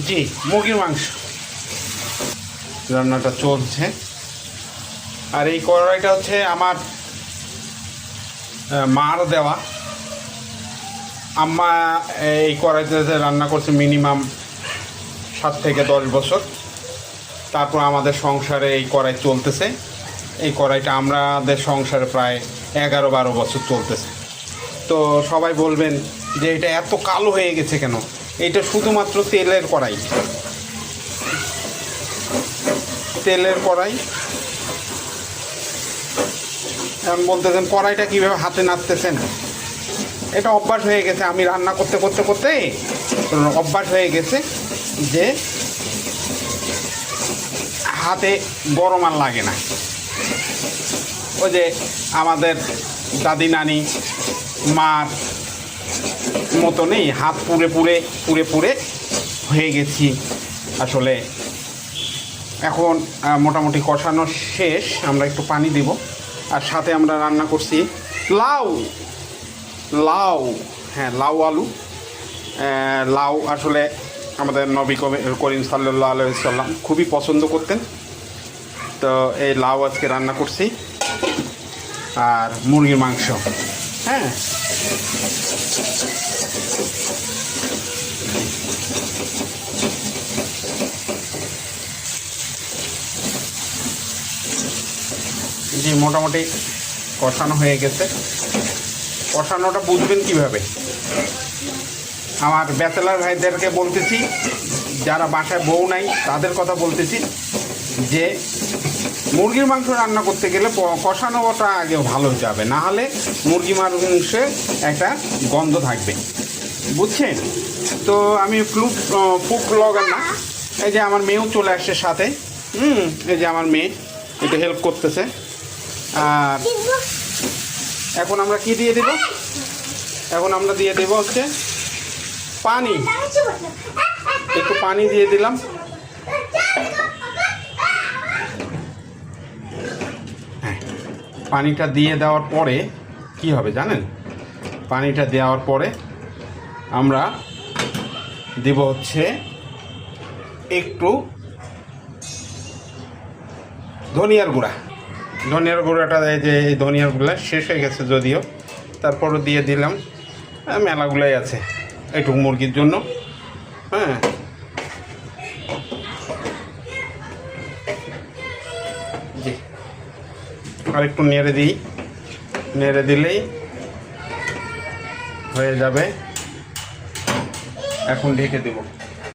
জি, মুরগির মাংস রান্নাটা চলছে। আর এই কড়াইটা হচ্ছে আমার মার দেওয়া। আম্মা এই কড়াইতে রান্না করছে মিনিমাম 7 থেকে 10 বছর। তারপর আমাদের সংসারে এই কড়াই চলতেছে। এই কড়াইটা আমাদের সংসারে প্রায় 11-12 বছর চলতেছে। তো সবাই বলবেন যে এটা এত কালো হয়ে গেছে কেন? এটা শুধুমাত্র তেলের কড়াই, তেলের কড়াই। এখন বলতেছেন কড়াইটা কীভাবে হাতে নাড়তেছেন? এটা অভ্যাস হয়ে গেছে, আমি রান্না করতে করতে করতে অভ্যাস হয়ে গেছে যে হাতে গরম আর লাগে না। ওই যে আমাদের দাদি নানি মার মতনই হাত পুড়ে পুড়ে পুড়ে পুড়ে হয়ে গেছি আসলে। এখন মোটামুটি কষানো শেষ, আমরা একটু পানি দিব। আর সাথে আমরা রান্না করছি লাউ, লাউ, হ্যাঁ লাউ আলু। লাউ আসলে আমাদের নবী করিম সাল্লাল্লাহু আলাইহি ওয়াসাল্লাম খুবই পছন্দ করতেন। তো এই লাউ আজকে রান্না করছি, আর মুরগির মাংস। হ্যাঁ, জি মোটামুটি কষানো হয়ে গেছে। কষানোটা বুঝবেন কিভাবে? আমার ব্যাচেলার ভাইদেরকে বলতেছি, যারা বাসায় বউ নাই তাদের কথা বলতেছি, যে মুরগির মাংস রান্না করতে গেলে কষানোটা আগে ভালো হতে হবে, না হলে মুরগি মাংসে একটা গন্ধ থাকবে, বুঝছেন? তো আমি ফুড ব্লগার না, এই যে আমার মেয়েও চলে আসছে সাথে। এই যে আমার মেয়ে একটু হেল্প করতেছে। আর এখন আমরা কি দিয়ে দেব? এখন আমরা দিয়ে দেব হচ্ছে পানি। একটু পানি দিয়ে দিলাম। হ্যাঁ, পানিটা দিয়ে দেওয়ার পরে কি হবে জানেন? পানিটা দেওয়ার পরে আমরা দেব হচ্ছে একটু ধনিয়ার গুঁড়া। ধনিয়ার গুঁড়াটা, এই যে এই ধনিয়ার গুঁড়া শেষ হয়ে গেছে যদিও, তারপরও দিয়ে দিলাম। মেলাগুলাই আছে এইটুকু মুরগির জন্য। হ্যাঁ, জি, আর একটু নেড়ে দিই, নেড়ে দিলেই হয়ে যাবে। এখন ঢেকে দেব।